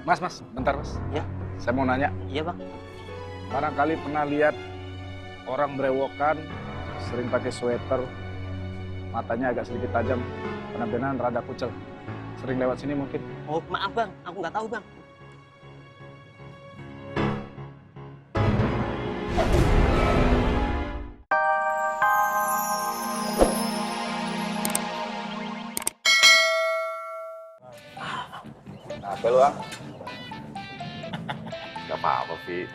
Mas, bentar mas. Ya. Saya mau nanya. Iya bang. Barangkali pernah lihat orang berewokan, sering pakai sweater, matanya agak sedikit tajam, penampilan rada kucel. Sering lewat sini mungkin. Oh maaf bang, aku nggak tahu bang. Apa lu, Ang? Gak apa-apa, Vi.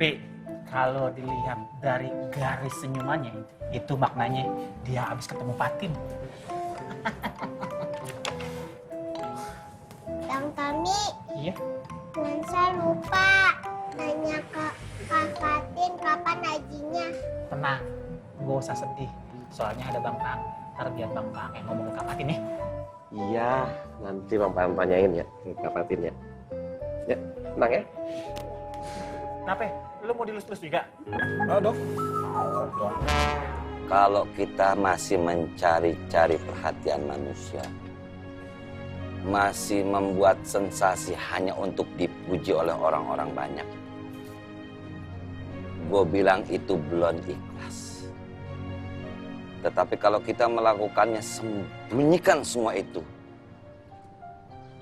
Pi, kalau dilihat dari garis senyumannya, itu maknanya dia habis ketemu Fatin. Bang Tommy, Iya. Nansa lupa nanya ke Kak Fatin kapan hajinya. Tenang, gak usah sedih. Soalnya ada Bang Pang. Ntar biar Bang Pang yang ngomong ke Kak Fatin ya. Iya, nanti Bang Pang tanyain ya ke Kak Fatin ya. Ya, tenang ya. Kenapa? Lu mau dilus-lus juga? Aduh. Kalau kita masih mencari-cari perhatian manusia, masih membuat sensasi hanya untuk dipuji oleh orang-orang banyak, gue bilang itu belum ikhlas. Tetapi kalau kita melakukannya sembunyikan semua itu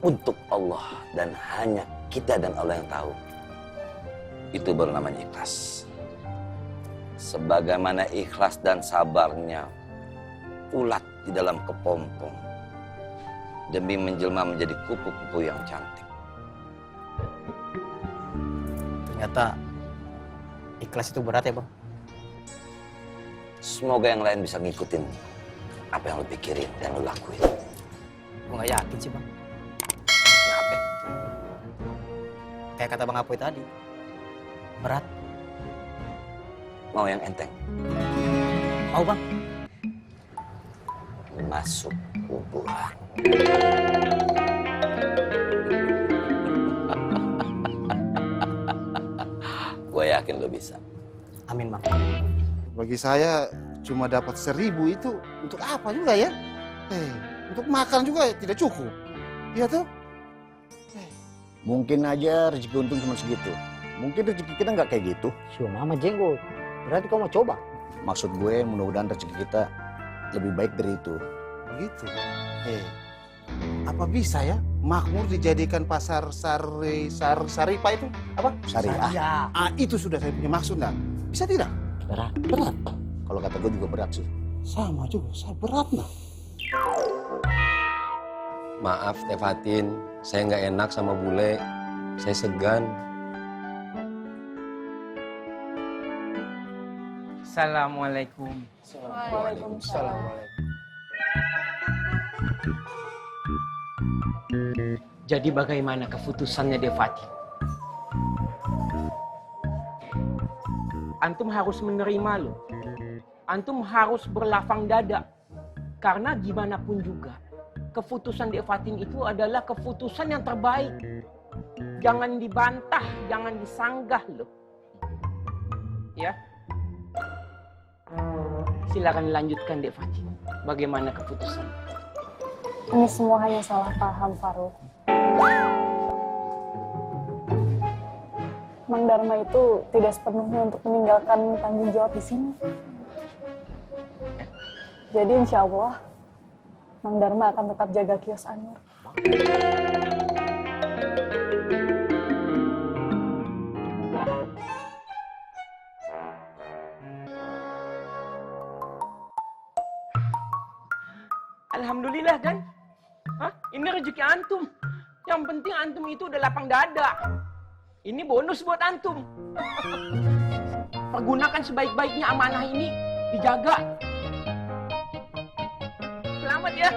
untuk Allah dan hanya kita dan Allah yang tahu, itu baru namanya ikhlas. Sebagaimana ikhlas dan sabarnya ulat di dalam kepompong demi menjelma menjadi kupu-kupu yang cantik. Ternyata ikhlas itu berat ya bang. Semoga yang lain bisa ngikutin apa yang lo pikirin dan lo lakuin. Gue nggak yakin sih bang. Kenapa? Kayak kata bang Apoy tadi, berat. Mau yang enteng? Mau bang? Masuk kuburan. Gue yakin lo bisa. Amin bang. Bagi saya cuma dapat 1.000 itu untuk apa juga ya? Untuk makan juga tidak cukup. Iya tuh? Mungkin aja rezeki untung cuma segitu. Mungkin rezeki kita nggak kayak gitu. Cuma mama jenggot. Berarti kau mau coba? Maksud gue mudah-mudahan rezeki kita lebih baik dari itu. Begitu. Apa bisa ya makmur dijadikan pasar Saripa itu? Apa? Syariah. Ah, itu sudah saya punya maksud, nah. Bisa tidak? Berat. Berat. Kalau kata gue juga berat sih. Sama juga, saya berat, nah. Maaf Teh Fatin, saya nggak enak sama bule. Saya segan. Assalamualaikum. Waalaikumsalam. Jadi bagaimana keputusannya Devati? Antum harus menerima loh. Antum harus berlapang dada. Karena gimana pun juga, keputusan Devatin itu adalah keputusan yang terbaik. Jangan dibantah, jangan disanggah loh. Ya. Silakan lanjutkan Devatin. Bagaimana keputusan? Ini semua hanya salah paham, Faruk. Mang Dharma itu tidak sepenuhnya untuk meninggalkan tanggung jawab di sini. Jadi insya Allah, Mang Dharma akan tetap jaga kios Anur. Alhamdulillah kan? Hah? Ini rezeki antum. Yang penting antum itu udah lapang dada. Ini bonus buat antum. Pergunakan sebaik-baiknya amanah ini. Dijaga. Selamat ya.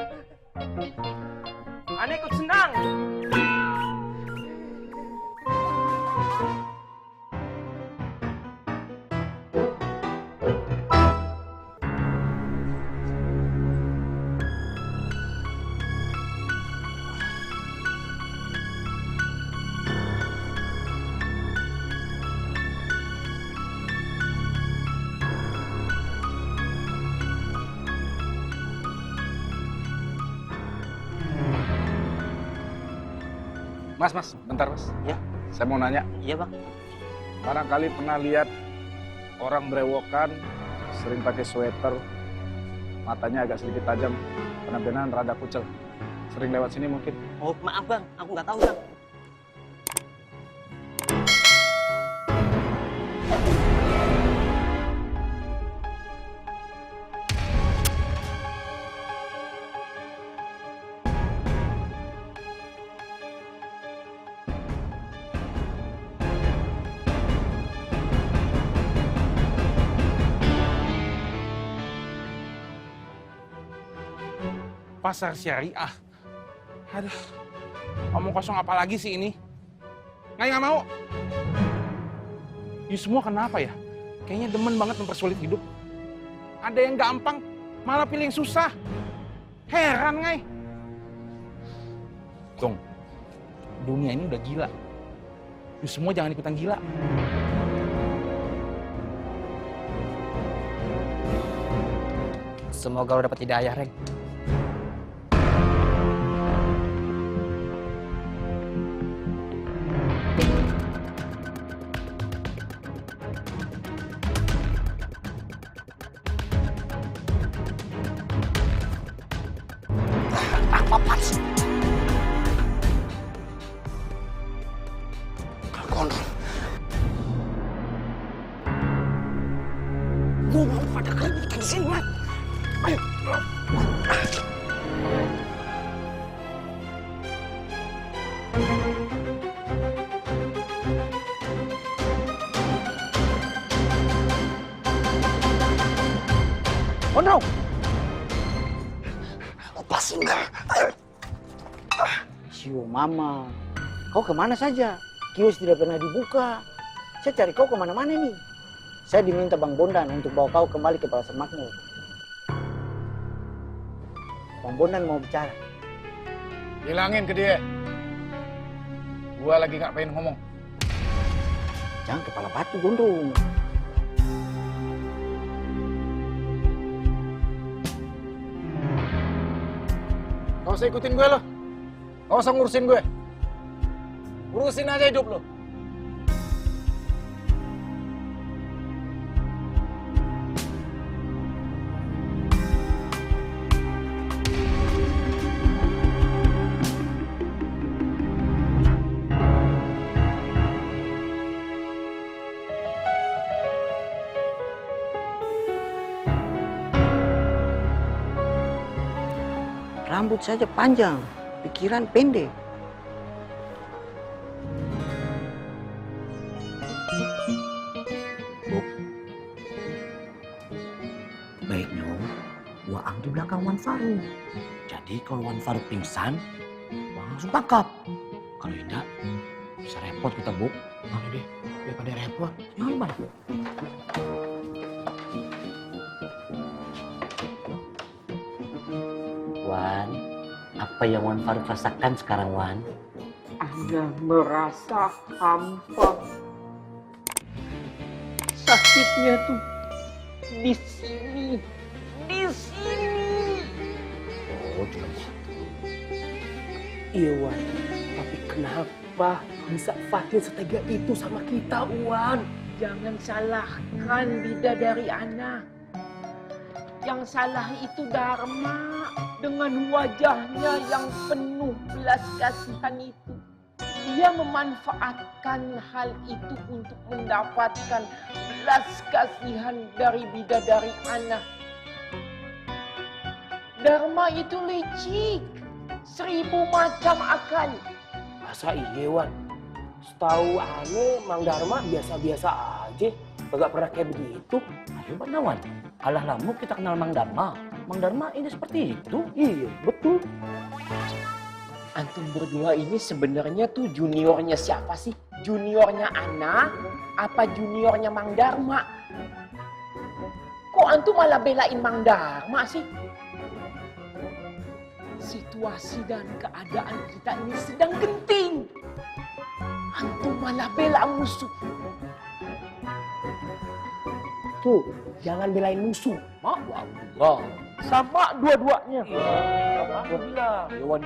Aneh ikut senang. Mas, bentar mas. Ya. Saya mau nanya. Iya bang. Barangkali pernah lihat orang berewokan, sering pakai sweater, matanya agak sedikit tajam, penampilan rada kucel. Sering lewat sini mungkin? Oh maaf bang, aku nggak tahu bang. Pasar syariah. Aduh, omong kosong apa lagi sih ini? Nggak mau. Ini semua kenapa ya? Kayaknya demen banget mempersulit hidup. Ada yang gampang, malah pilih yang susah. Heran, Ngai. Tung, dunia ini udah gila. Ini semua jangan ikutan gila. Semoga lo dapat hidayah, Reng. Apaan sih? Kondor. Gue mau pada keributan di sini, Mat. Ayo. Oh no! Lepasin gak? Sio mama, kau kemana saja? Kios tidak pernah dibuka. Saya cari kau kemana-mana nih. Saya diminta Bang Bondan untuk bawa kau kembali ke Pasar Makmur. Bang Bondan mau bicara. Bilangin ke dia. Gua lagi nggak pengen ngomong. Jangan kepala batu, Gondong. Gak usah ikutin gue lo. Gak usah ngurusin gue. Urusin aja hidup lo. Rambut saja panjang, pikiran pendek. Baiknya, gua di belakang Wan Faruk. Jadi kalau Wan Faruk pingsan, gua langsung tangkap. Kalau tidak, bisa repot kita, Bu. Mana deh, daripada repot. Jangan balik. Wan, apa yang Wan Faruk rasakan sekarang, Wan? Anda merasa hampa. Sakitnya tuh di sini, di sini. Oh, cuma gitu. Iya, Wan. Tapi kenapa bisa Fatin setega itu sama kita, Wan? Jangan salahkan bidadari Ana. Yang salah itu Dharma dengan wajahnya yang penuh belas kasihan itu. Dia memanfaatkan hal itu untuk mendapatkan belas kasihan dari bidadari Ana. Dharma itu licik, 1000 macam akal. Masa iya, Wan? Setahu Ane, Mang Dharma biasa-biasa aja. Kagak pernah kayak begitu. Ayo, Pak Nawan. Alah lama kita kenal Mang Dharma. Mang Dharma ini seperti itu. Iya, betul. Antum berdua ini sebenarnya tuh juniornya siapa sih? Juniornya Ana apa juniornya Mang Dharma? Kok antum malah belain Mang Dharma sih? Situasi dan keadaan kita ini sedang genting. Antum malah bela musuh. Tuh, jangan belain musuh. Allah. Sama dua-duanya. Sama bilang. Dewan